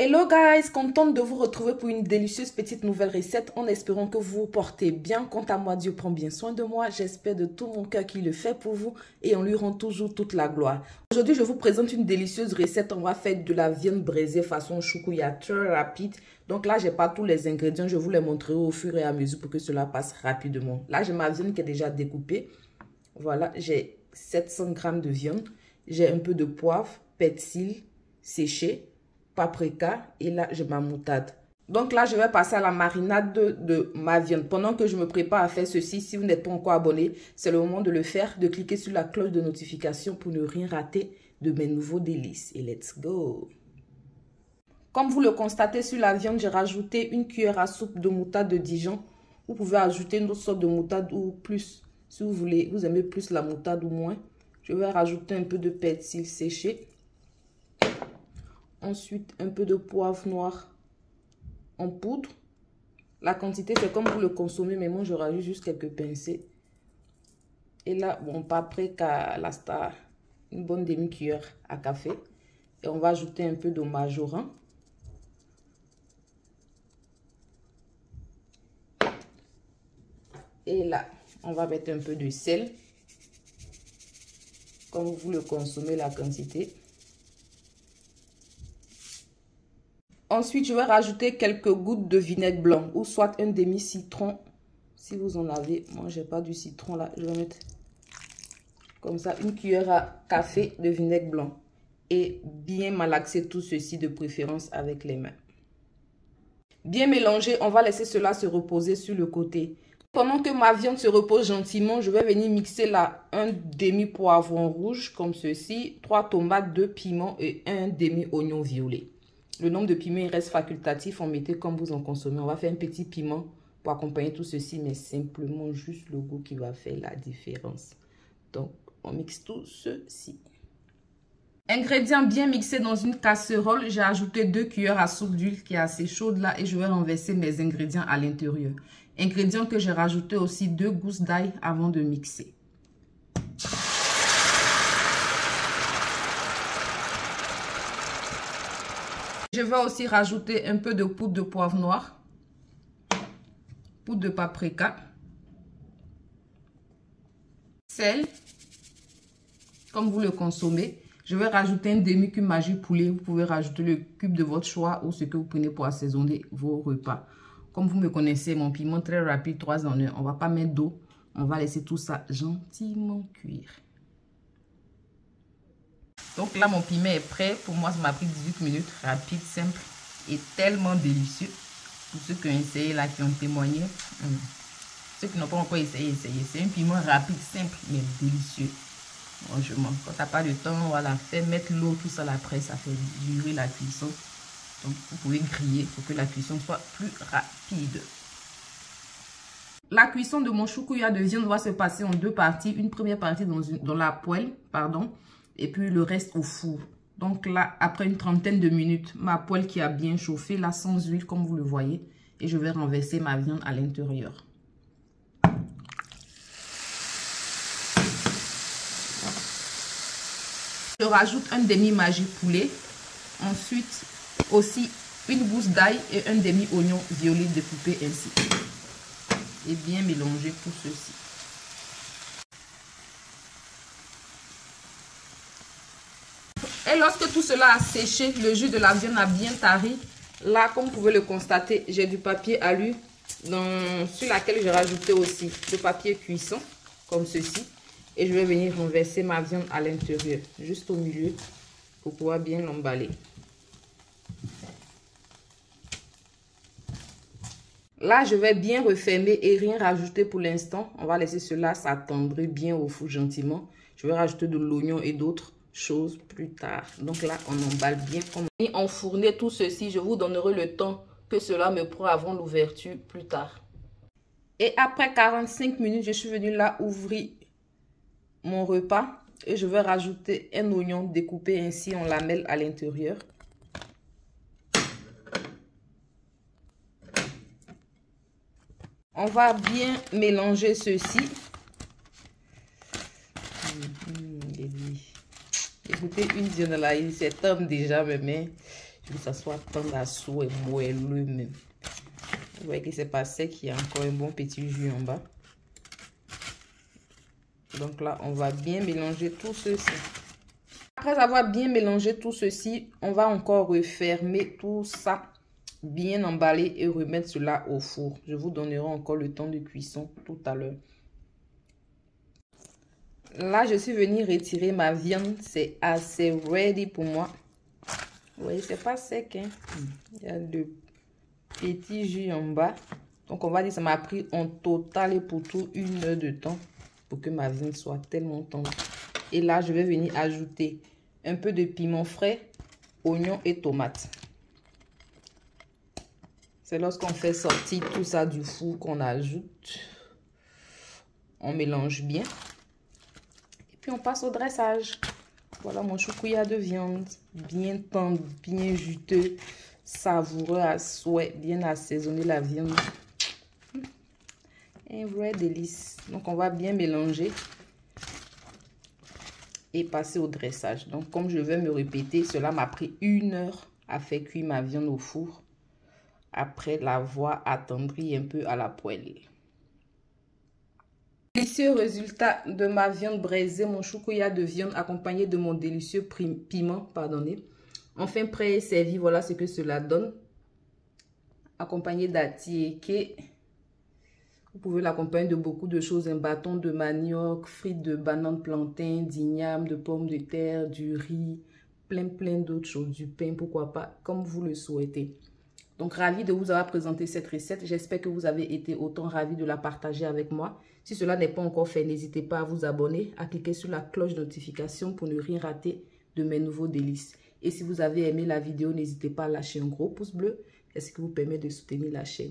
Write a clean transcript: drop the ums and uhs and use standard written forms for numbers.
Hello guys, contente de vous retrouver pour une délicieuse petite nouvelle recette en espérant que vous vous portez bien. Quant à moi, Dieu prend bien soin de moi. J'espère de tout mon cœur qu'il le fait pour vous et on lui rend toujours toute la gloire. Aujourd'hui, je vous présente une délicieuse recette. On va faire de la viande braisée façon choukouya, très rapide. Donc là, je n'ai pas tous les ingrédients. Je vous les montrerai au fur et à mesure pour que cela passe rapidement. Là, j'ai ma viande qui est déjà découpée. Voilà, j'ai 700 g de viande. J'ai un peu de poivre, persil séché, paprika et là j'ai ma moutarde. Donc là je vais passer à la marinade de ma viande. Pendant que je me prépare à faire ceci, si vous n'êtes pas encore abonné, c'est le moment de le faire, de cliquer sur la cloche de notification pour ne rien rater de mes nouveaux délices. Et let's go! Comme vous le constatez sur la viande, j'ai rajouté une cuillère à soupe de moutarde de Dijon. Vous pouvez ajouter une autre sorte de moutarde ou plus, si vous voulez, vous aimez plus la moutarde ou moins. Je vais rajouter un peu de persil séché. Ensuite, un peu de poivre noir en poudre. La quantité, c'est comme vous le consommez, mais moi, je rajoute juste quelques pincées. Et là, bon, paprika, la star, une bonne demi-cuillère à café. Et on va ajouter un peu de marjoram. Et là, on va mettre un peu de sel. Comme vous le consommez, la quantité. Ensuite, je vais rajouter quelques gouttes de vinaigre blanc ou soit un demi-citron. Si vous en avez, moi, je n'ai pas du citron là. Je vais mettre comme ça une cuillère à café de vinaigre blanc. Et bien malaxer tout ceci de préférence avec les mains. Bien mélanger, on va laisser cela se reposer sur le côté. Pendant que ma viande se repose gentiment, je vais venir mixer là un demi-poivron rouge comme ceci, 3 tomates, 2 piments et un demi-oignon violet. Le nombre de piments, il reste facultatif. On mettait comme vous en consommez. On va faire un petit piment pour accompagner tout ceci, mais simplement juste le goût qui va faire la différence. Donc, on mixe tout ceci. Ingrédients bien mixés dans une casserole. J'ai ajouté 2 cuillères à soupe d'huile qui est assez chaude là et je vais renverser mes ingrédients à l'intérieur. Ingrédients que j'ai rajouté aussi 2 gousses d'ail avant de mixer. Je vais aussi rajouter un peu de poudre de poivre noir, poudre de paprika, sel, comme vous le consommez. Je vais rajouter un demi-cube Maggi poulet. Vous pouvez rajouter le cube de votre choix ou ce que vous prenez pour assaisonner vos repas. Comme vous me connaissez, mon piment très rapide, 3 en 1. On ne va pas mettre d'eau. On va laisser tout ça gentiment cuire. Donc là, mon piment est prêt. Pour moi, ça m'a pris 18 minutes. Rapide, simple et tellement délicieux. Pour ceux qui ont essayé là, qui ont témoigné. Ceux qui n'ont pas encore essayé. C'est un piment rapide, simple, mais délicieux. Franchement, quand tu n'as pas de temps, voilà, fais mettre l'eau, tout ça après, ça fait durer la cuisson. Donc, vous pouvez griller pour que la cuisson soit plus rapide. La cuisson de mon choukouya de viande va se passer en 2 parties. Une première partie dans la poêle, pardon. Et puis le reste au four. Donc là, après une trentaine de minutes, ma poêle qui a bien chauffé, là sans huile comme vous le voyez. Et je vais renverser ma viande à l'intérieur. Je rajoute un demi-Maggi poulet. Ensuite, aussi une gousse d'ail et un demi-oignon violet découpé ainsi. Et bien mélanger tout ceci. Et lorsque tout cela a séché, le jus de la viande a bien tari. Là, comme vous pouvez le constater, j'ai du papier alu sur laquelle j'ai rajouté aussi le papier cuisson, comme ceci. Et je vais venir renverser ma viande à l'intérieur, juste au milieu, pour pouvoir bien l'emballer. Là, je vais bien refermer et rien rajouter pour l'instant. On va laisser cela s'attendrir bien au four gentiment. Je vais rajouter de l'oignon et d'autres choses plus tard. Donc là, on emballe bien. Et enfourner tout ceci, je vous donnerai le temps que cela me prend avant l'ouverture plus tard. Et après 45 minutes, je suis venue là ouvrir mon repas. Et je vais rajouter un oignon découpé ainsi en lamelles à l'intérieur. On va bien mélanger ceci. Écoutez, une viande là, cet homme déjà me met. Que ça soit tendre à souhait, moelleux même. Vous voyez que c'est pas sec, il y a encore un bon petit jus en bas. Donc là, on va bien mélanger tout ceci. Après avoir bien mélangé tout ceci, on va encore refermer tout ça, bien emballer et remettre cela au four. Je vous donnerai encore le temps de cuisson tout à l'heure. Là, je suis venue retirer ma viande. C'est assez ready pour moi. Vous voyez, c'est pas sec, hein? Il y a le petit jus en bas. Donc, on va dire que ça m'a pris en total et pour tout 1 heure de temps pour que ma viande soit tellement tendre. Et là, je vais venir ajouter un peu de piment frais, oignons et tomates. C'est lorsqu'on fait sortir tout ça du four qu'on ajoute. On mélange bien. Et puis, on passe au dressage. Voilà mon choukouya de viande. Bien tendre, bien juteux, savoureux à souhait, bien assaisonner la viande. Un vrai délice. Donc, on va bien mélanger et passer au dressage. Donc, comme je vais me répéter, cela m'a pris 1 heure à faire cuire ma viande au four après l'avoir attendrie un peu à la poêle. Délicieux résultat de ma viande braisée, mon choukouya de viande accompagné de mon délicieux piment, pardonnez. Enfin prêt et servi, voilà ce que cela donne. Accompagné d'atiéké. Vous pouvez l'accompagner de beaucoup de choses, un bâton de manioc, frites de bananes plantain, d'igname, de pommes de terre, du riz, plein d'autres choses, du pain, pourquoi pas, comme vous le souhaitez. Donc, ravi de vous avoir présenté cette recette. J'espère que vous avez été autant ravis de la partager avec moi. Si cela n'est pas encore fait, n'hésitez pas à vous abonner, à cliquer sur la cloche de notification pour ne rien rater de mes nouveaux délices. Et si vous avez aimé la vidéo, n'hésitez pas à lâcher un gros pouce bleu, ce qui vous permet de soutenir la chaîne.